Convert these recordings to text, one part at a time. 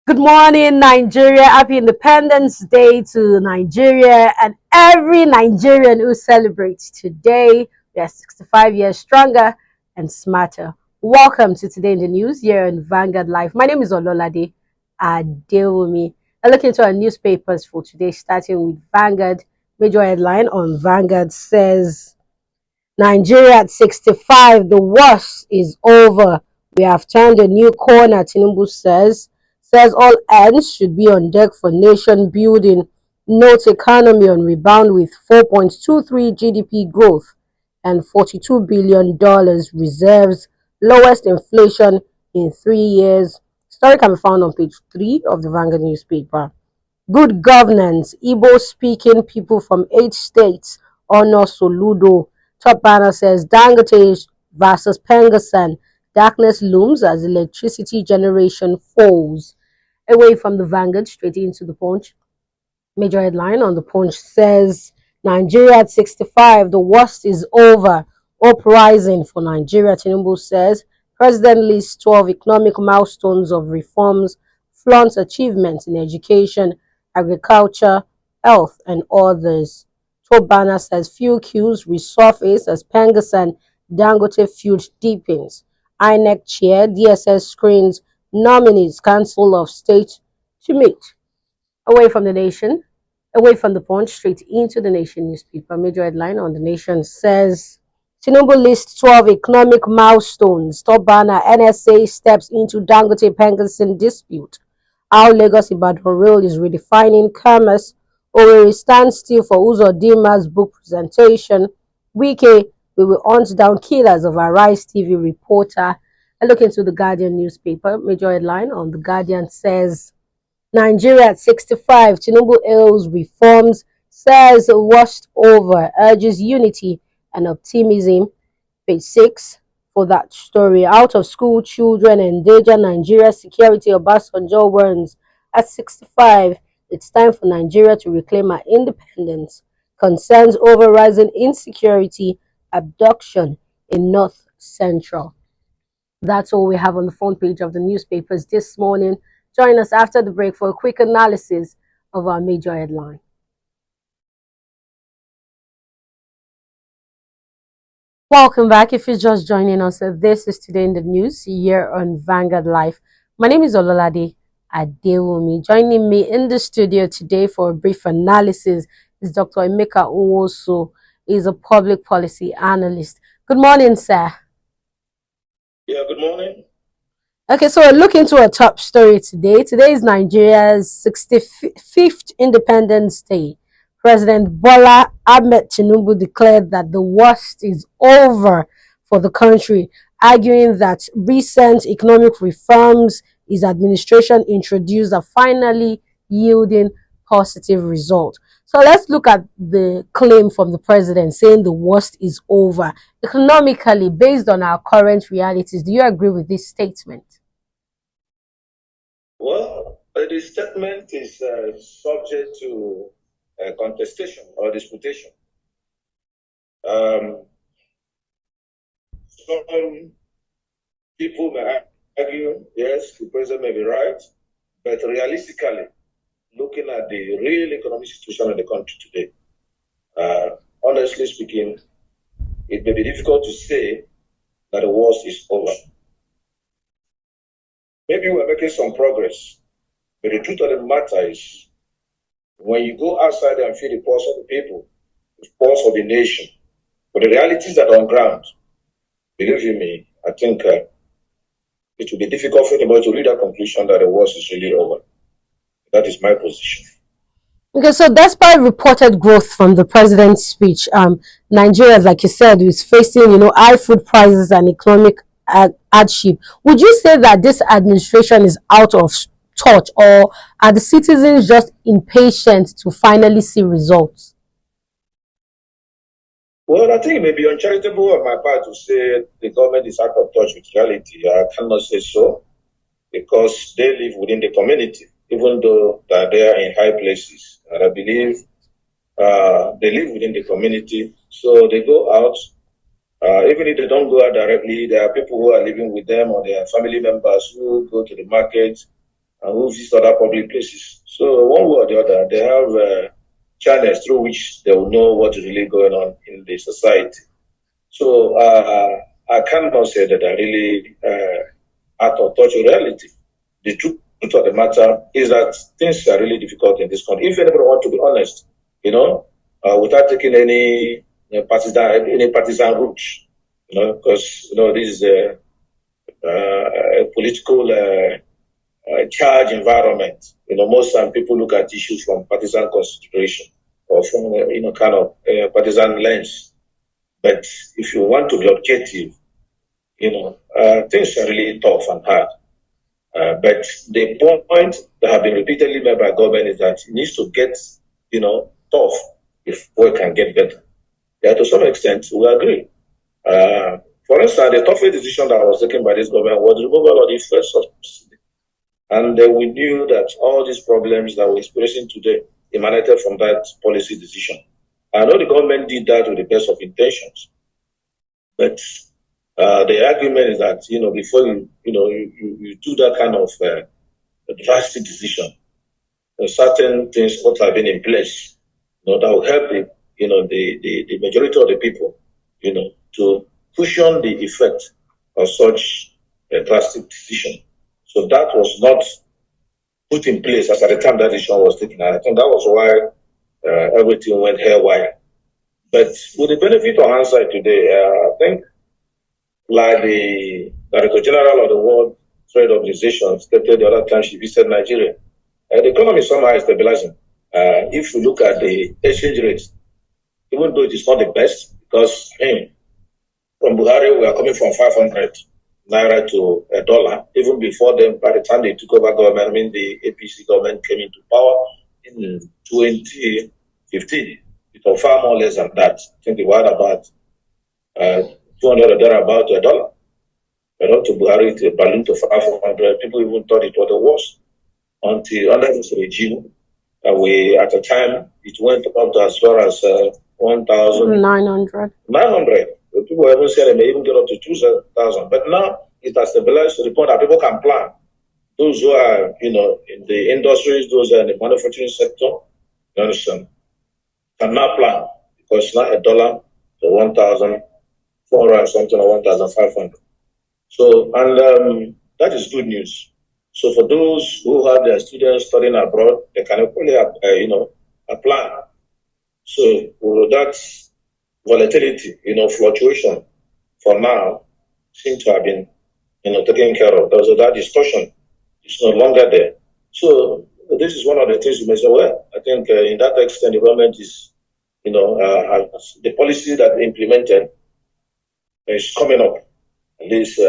Good morning, Nigeria. Happy Independence Day to Nigeria and every Nigerian who celebrates today. We are 65 years stronger and smarter. Welcome to Today in the News here on Vanguard Live. My name is Ololade Adewumi. I look into our newspapers for today, starting with Vanguard. Major headline on Vanguard says Nigeria at 65, the worst is over. We have turned a new corner, TINUBU says all hands should be on deck for nation building. Notes economy on rebound with 4.23 GDP growth and $42 billion reserves, lowest inflation in 3 years. Story can be found on page 3 of the Vanguard newspaper. Good governance, Igbo speaking people from 8 states honor Soludo. Top banner says Dangote versus PENGASSAN. Darkness looms as electricity generation falls. Away from the Vanguard, straight into the Punch. Major headline on the Punch says Nigeria at 65, the worst is over. Uprising for Nigeria, TINUBU says. President lists 12 economic milestones of reforms, flaunts achievements in education, agriculture, health, and others. Top banner says fuel queues resurface as PENGASSAN Dangote feud deepens. INEC chair, DSS screens nominees Council of State to meet. Away from the nation, away from the Punch, straight into the Nation newspaper. Major headline on the Nation says Tinubu lists 12 economic milestones. Top banner, NSA steps into Dangote PENGASSAN dispute. How Lagos Ibadan Rail is redefining commerce. Owerri stands still for Uzodima's book presentation. Wike, we will hunt down killers of Arise TV reporter. I look into the Guardian newspaper. Major headline on the Guardian says Nigeria at 65, Tinubu hails reforms, says washed over, urges unity and optimism. Page 6 for that story. Out of school children endanger Nigeria's security. Obasanjo warns at 65, it's time for Nigeria to reclaim our independence. Concerns over rising insecurity, abduction in North Central. That's all we have on the front page of the newspapers this morning. Join us after the break for a quick analysis of our major headline. Welcome back. If you're just joining us, this is Today in the News here on Vanguard Live. My name is Ololade Adewumi. Joining me in the studio today for a brief analysis is Dr. Emeka Nwosu. He's a public policy analyst. Good morning, sir. Yeah, good morning. Okay, so we're looking to a top story today. Today is Nigeria's 65th Independence Day. President Bola Ahmed Tinubu declared that the worst is over for the country, arguing that recent economic reforms his administration introduced are finally yielding positive results. So let's look at the claim from the president saying the worst is over. Economically, based on our current realities, do you agree with this statement? Well, the statement is subject to contestation or disputation. Some people may argue, yes, the president may be right, but realistically, looking at the real economic situation in the country today, honestly speaking, it may be difficult to say that the worst is over. Maybe we're making some progress, but the truth of the matter is, when you go outside and feel the pulse of the people, the pulse of the nation, but the realities that are on ground, believe you me, I think it will be difficult for anybody to reach that conclusion that the worst is really over. That is my position. Okay, so despite reported growth from the president's speech, Nigeria, like you said, is facing, high food prices and economic hardship. Would you say that this administration is out of touch, or are the citizens just impatient to finally see results? Well, I think it may be uncharitable on my part to say the government is out of touch with reality. I cannot say so, because they live within the community, even though they are in high places. And I believe they live within the community, so they go out. Even if they don't go out directly, there are people who are living with them or their family members who go to the market and who visit other public places. So one way or the other, they have channels through which they will know what is really going on in the society. So I cannot say that I really out of touch with reality. The truth of the matter is that things are really difficult in this country. If anybody wants to be honest, without taking any partisan route, because this is a political charge environment. Most time people look at issues from partisan consideration or from kind of partisan lens. But if you want to be objective, things are really tough and hard. But the point that have been repeatedly made by government is that it needs to get, tough before it can get better. Yeah, to some extent, we agree. For instance, the toughest decision that was taken by this government was the removal of the first subsidy. And we knew that all these problems that we're experiencing today emanated from that policy decision. I know the government did that with the best of intentions, but the argument is that before you do that kind of drastic decision, certain things ought to have been in place, that will help the majority of the people, to cushion the effect of such a drastic decision. So that was not put in place as at the time that decision was taken. And I think that was why everything went haywire. But with the benefit of hindsight today, I think like the Director General of the World Trade Organization stated the other time she visited Nigeria, the economy somehow is stabilizing. If you look at the exchange rate, even though it is not the best, because from Buhari we are coming from 500 naira to $1. Even before them, by the time they took over government, the APC government came into power in 2015. It was far more less than that. I think they were about 200 or thereabout $1. To Buhari, it ballooned to 500. People even thought it was the worst until under this regime, at the time, it went up to as far as 1,900. 900. People even said they may even get up to 2,000. But now it has stabilized to the point that people can plan. Those who are, in the industries, those who are in the manufacturing sector, you understand, can now plan because now $1 to 1,400 something or 1,500. So, and that is good news. So for those who have their students studying abroad, they can only, apply. So that volatility, fluctuation for now seems to have been, taken care of. So that distortion is no longer there. So this is one of the things you may say, well, I think in that extent, the government is, the policy that implemented is coming up. At least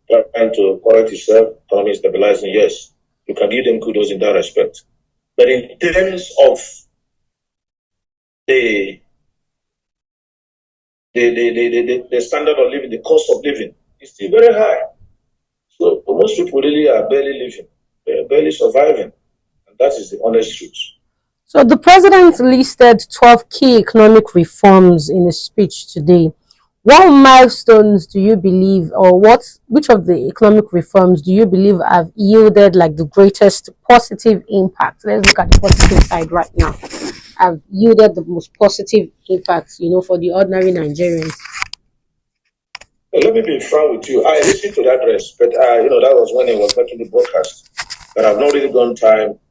trying to correct itself, economy is stabilizing, yes. You can give them kudos in that respect. But in terms of the standard of living, the cost of living, is still very high. So most people really are barely living, they're barely surviving. And that is the honest truth. So the president listed 12 key economic reforms in his speech today. What milestones do you believe, or which of the economic reforms do you believe have yielded like the greatest positive impact? Let's look at the positive side right now. Have yielded the most positive impact, for the ordinary Nigerians? Let me be frank with you. I listened to that address, but that was when I was making the broadcast. But I've not really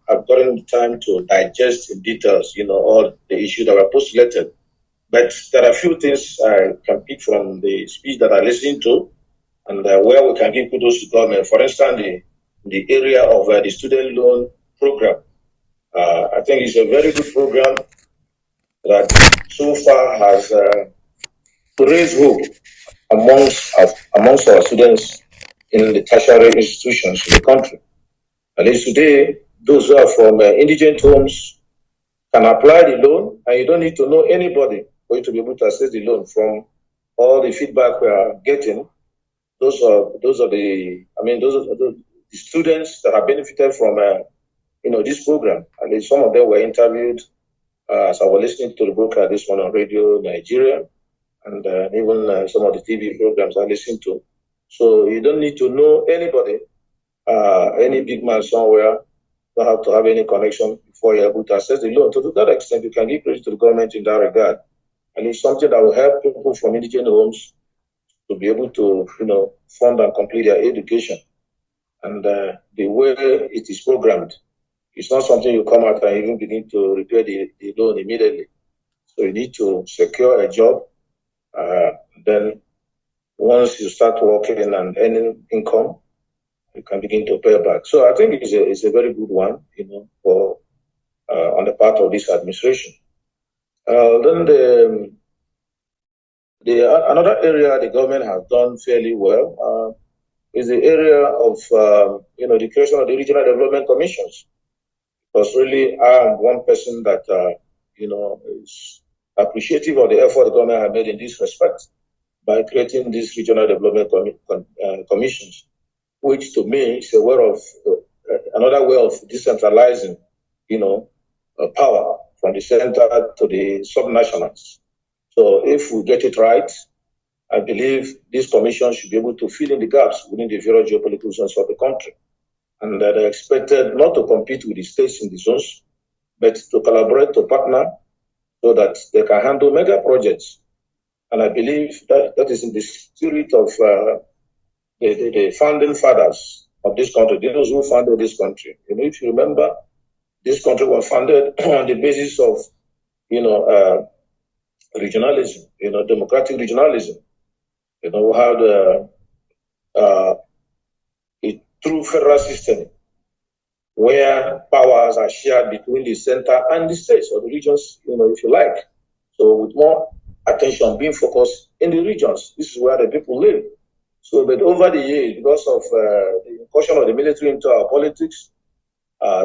I've gotten time to digest in details, all the issues that were postulated. But there are a few things I can pick from the speech that I listened to, and where we can give kudos to government. For instance, the area of the student loan program. I think it's a very good program that so far has raised hope amongst our students in the tertiary institutions in the country. At least today, those who are from indigent homes can apply the loan, and you don't need to know anybody for you to be able to access the loan. From all the feedback we are getting, those are the students that have benefited from this program. And some of them were interviewed as I was listening to the broadcast this one on Radio Nigeria, and even some of the TV programs I listened to. So you don't need to know anybody, any big man somewhere don't have to have any connection before you're able to access the loan. To that extent, you can give credit to the government in that regard. And it's something that will help people from indigent homes to be able to, fund and complete their education. And the way it is programmed, it's not something you come out and even begin to repay the loan immediately. So you need to secure a job. Then once you start working and earning income, you can begin to pay back. So I think it's a very good one, for on the part of this administration. Then another area the government has done fairly well is the area of the creation of the regional development commissions. Because really, I am one person that is appreciative of the effort the government has made in this respect by creating these regional development commissions, which to me is a way of another way of decentralizing, power from the center to the subnationals. So if we get it right, I believe this commission should be able to fill in the gaps within the various geopolitical zones of the country. And they're expected not to compete with the states in the zones, but to collaborate, to partner, so that they can handle mega projects. And I believe that is in the spirit of the founding fathers of this country, those who founded this country. If you remember, this country was founded on the basis of, regionalism, democratic regionalism. We had a true federal system where powers are shared between the center and the states or the regions, if you like. So with more attention being focused in the regions, this is where the people live. So, but over the years, because of the incursion of the military into our politics,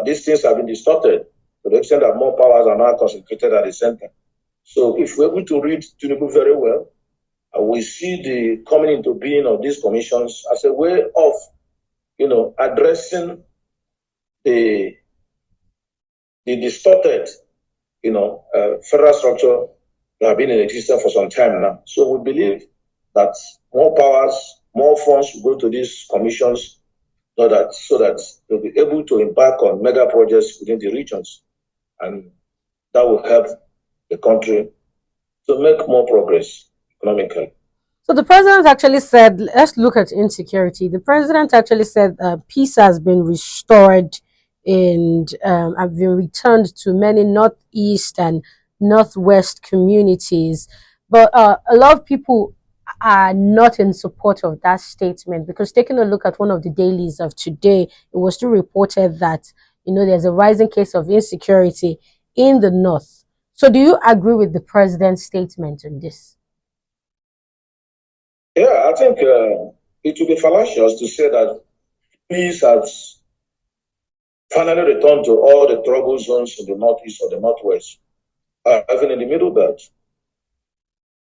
these things have been distorted to the extent that more powers are now concentrated at the center. So if we're able to read TINUBU very well, we see the coming into being of these commissions as a way of, addressing the distorted, federal structure that have been in existence for some time now. So we believe that more powers, more funds will go to these commissions so that they'll be able to embark on mega projects within the regions. And that will help the country to make more progress economically. So the president actually said, let's look at insecurity. The president actually said peace has been restored and have been returned to many northeast and northwest communities. But a lot of people are not in support of that statement, because taking a look at one of the dailies of today, it was still reported that there's a rising case of insecurity in the north. So do you agree with the president's statement on this? Yeah, I think it would be fallacious to say that peace has finally returned to all the trouble zones in the northeast or the northwest, even in the middle belt.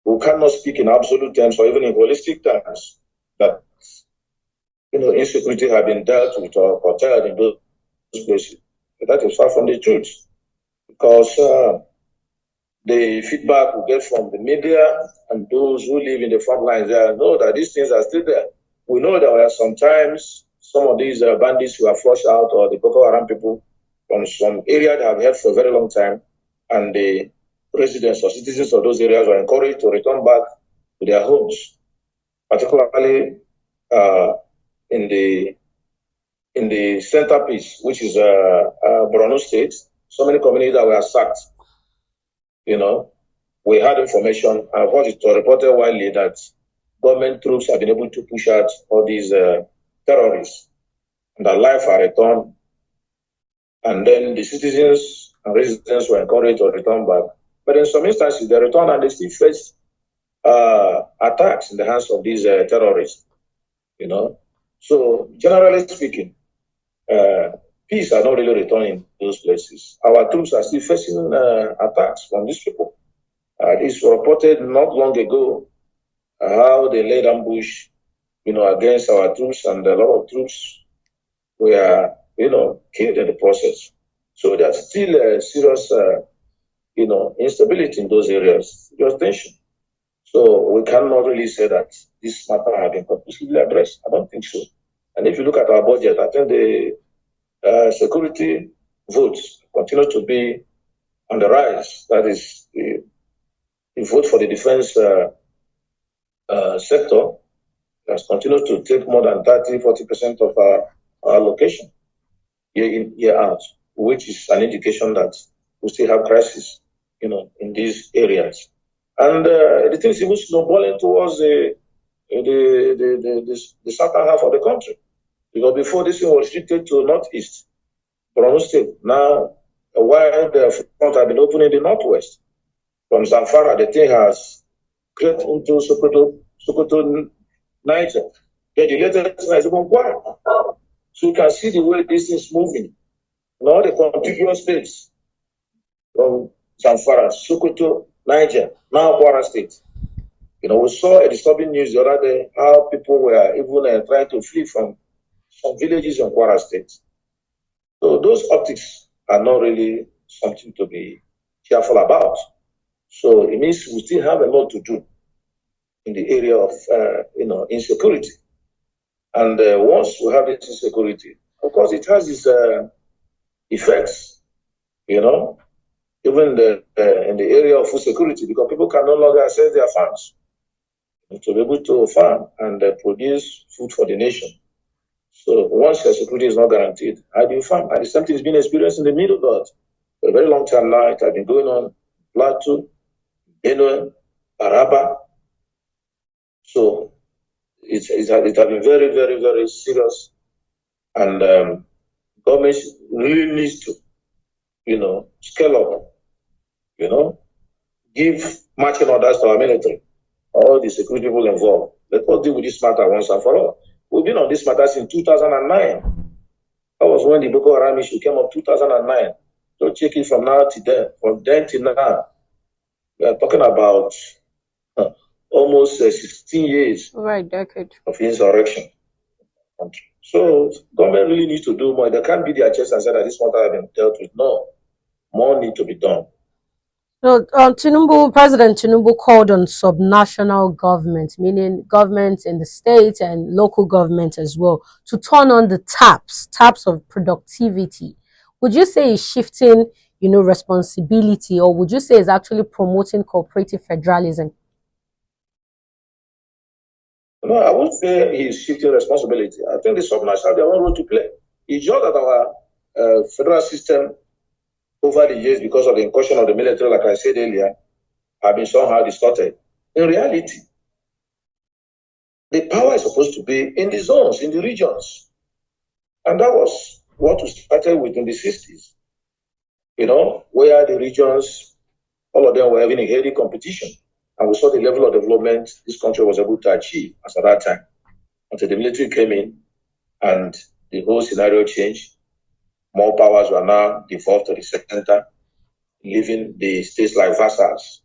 We cannot speak in absolute terms or even in holistic terms that insecurity has been dealt with or curtailed in those places. But that is far from the truth, because the feedback we get from the media and those who live in the front lines there know that these things are still there. We know that there sometimes some of these bandits who are flushed out, or the Boko Haram people from some area that have held for a very long time, and the residents or citizens of those areas were encouraged to return back to their homes, particularly in the centerpiece, which is Borno State. So many communities that were sacked. We had information, and of course it was reported widely that government troops have been able to push out all these terrorists, and that life are returned. And then the citizens and residents were encouraged to return back. But in some instances, they return and they still face attacks in the hands of these terrorists. So generally speaking, peace are not really returning in those places. Our troops are still facing attacks from these people. This was reported not long ago how they laid ambush, against our troops, and a lot of troops were, killed in the process. So there's still a serious, instability in those areas, serious tension. So we cannot really say that this matter has been completely addressed. I don't think so. And if you look at our budget, I think security votes continue to be on the rise. That is, the vote for the defense sector has continued to take more than 30-40% of our allocation year in, year out, which is an indication that we still have crisis, in these areas. And the thing is even snowballing towards the southern half of the country. Because before this thing was restricted to northeast, Borno State. Now, while the front have been open in the northwest, from Zamfara, the thing has crept into Sokoto, Niger. Then the latest is even Kwara. So you can see the way this is moving. In all the contiguous states, from Zamfara, Sokoto, Niger, now Kwara State. We saw a disturbing news the other day how people were even trying to flee from some villages in Kwara State. So those optics are not really something to be careful about. So it means we still have a lot to do in the area of insecurity. And once we have this insecurity, of course, it has its effects. Even in the area of food security, because people can no longer access their farms to be able to farm and produce food for the nation. So once your security is not guaranteed, how do you farm? And the same thing is being experienced in the Middle Belt for a very long time now. It has been going on Plateau, Benue, Araba. So it has been very, very, very serious. And government really needs to, scale up, give marching orders to our military, all the security people involved. Let us deal with this matter once and for all. We've been on this matter since 2009. That was when the Boko Haram issue came up, 2009. So check it from now to then, from then to now. We are talking about almost 16 years decade of insurrection. So government really needs to do more. They can't beat their chest and say that this matter has been dealt with. No, more need to be done. So, President Tinubu called on subnational government, meaning governments in the state and local government as well, to turn on the taps of productivity. Would you say it's shifting, responsibility, or would you say it's actually promoting cooperative federalism? No, I would say he's shifting responsibility. I think the subnational have their own role to play. It's just that our federal system over the years, because of the incursion of the military, like I said earlier, have been somehow distorted. In reality, the power is supposed to be in the zones, in the regions. And that was what we started with in the 60s, where the regions, all of them were having a healthy competition. And we saw the level of development this country was able to achieve as at that time, until the military came in and the whole scenario changed. More powers were now devolved to the center, leaving the states like vassals.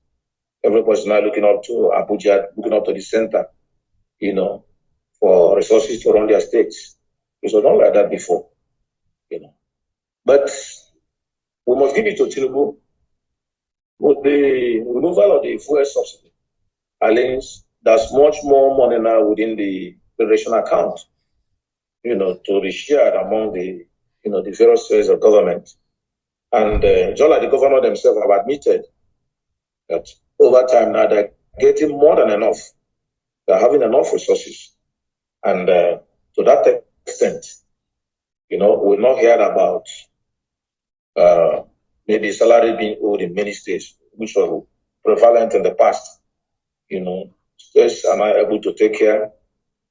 Everybody's now looking up to Abuja, looking up to the center, for resources to run their states. It was not like that before, But we must give it to Tinubu. With the removal of the fuel subsidy, allowance, there's much more money now within the federation account, to be shared among the the various spheres of government. And just like the governor themselves have admitted that over time now they're getting more than enough. They're having enough resources. And to that extent, we've not heard about maybe salary being owed in many states, which was prevalent in the past. States are not able to take care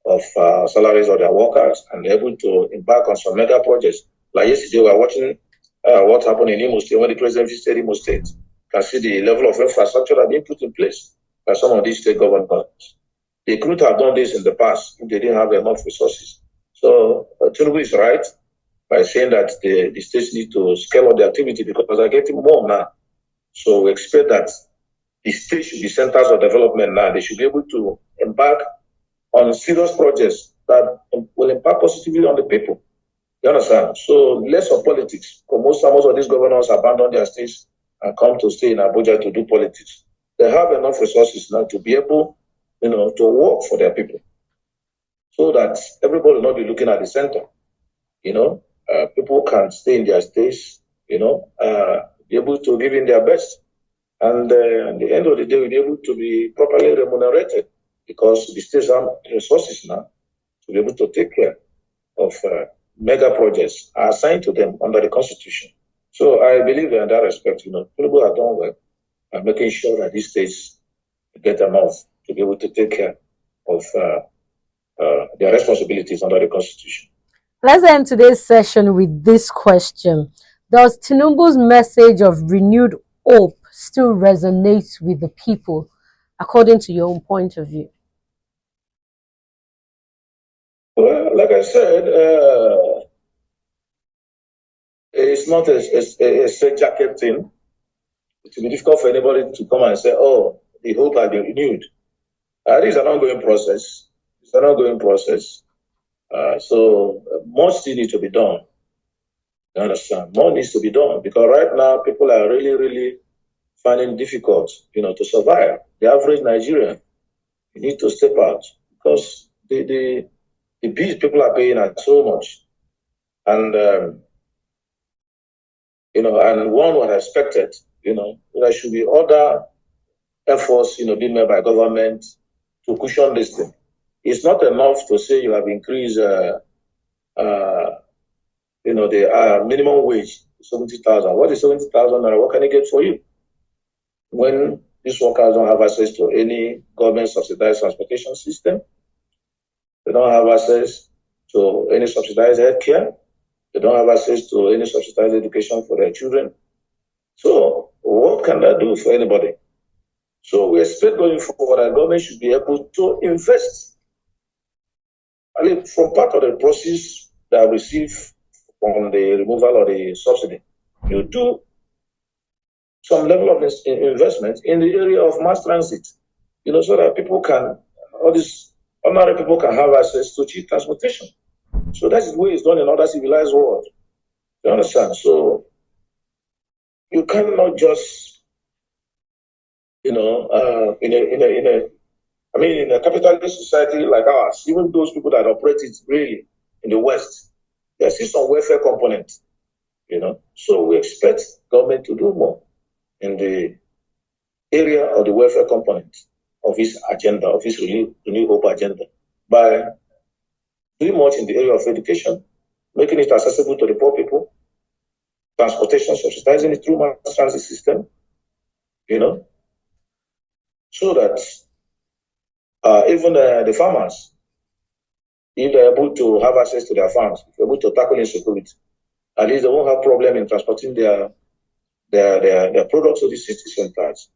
of salaries of their workers and able to embark on some mega projects. Like yesterday, we were watching what happened in Imo State when the president visited Imo State. You can see the level of infrastructure that being put in place by some of these state governments. They could have done this in the past if they didn't have enough resources. So Tinubu is right by saying that the states need to scale up their activity because they're getting more now. So we expect that the states should be centers of development now. They should be able to embark on serious projects that will impact positively on the people. You understand? So less of politics. Because most of these governors abandon their states and come to stay in Abuja to do politics. They have enough resources now to be able, to work for their people. So that everybody will not be looking at the center. people can stay in their states, be able to give in their best. And at the end of the day, we'll be able to be properly remunerated because the states have resources now to be able to take care of mega projects are assigned to them under the Constitution. So I believe in that respect, people are done well and making sure that these states get enough to be able to take care of their responsibilities under the Constitution. Let's end today's session with this question. Does TINUBU's message of renewed hope still resonate with the people, according to your own point of view? Well, like I said, it's not a straitjacket thing. It will be difficult for anybody to come and say, oh, the hope has been renewed. This is an ongoing process. It's an ongoing process. So more still needs to be done. You understand? More needs to be done because right now people are really, really finding it difficult, to survive. The average Nigerian, you need to step out because the bills people are paying are so much. And, and one was expected, there should be other efforts, being made by government to cushion this thing. It's not enough to say you have increased, the minimum wage, 70,000. What is 70,000? What can it get for you? When these workers don't have access to any government subsidized transportation system, they don't have access to any subsidized healthcare, they don't have access to any subsidized education for their children. So what can that do for anybody? So we expect going forward that government should be able to invest. I mean, from part of the process that I receive from the removal of the subsidy, you do some level of investment in the area of mass transit, so that people can, all these ordinary people can have access to cheap transportation. So that's the way it's done in other civilized world. You understand? So you cannot just, in a capitalist society like ours, even those people that operate it really in the West, there's still some welfare component, So we expect government to do more in the area of the welfare component of his agenda, of his Renew Hope agenda, by doing much in the area of education, making it accessible to the poor people, transportation, subsidizing it through mass transit system, so that even the farmers, if they're able to have access to their farms, if they're able to tackle insecurity, at least they won't have problem in transporting their products to the city centers.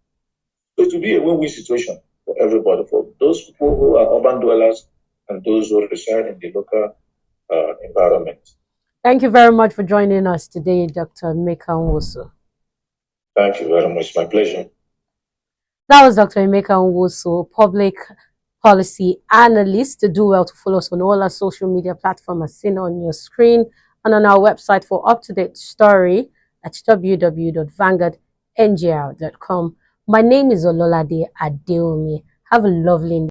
So it will be a win-win situation for everybody, for those people who are urban dwellers and those who reside in the local environment. Thank you very much for joining us today, Dr. Emeka Nwosu. Thank you very much. My pleasure. That was Dr. Emeka Nwosu, public policy analyst. Do well to follow us on all our social media platforms as seen on your screen and on our website for up-to-date story at www.vanguardngl.com. My name is Ololade Adeomi. Have a lovely day.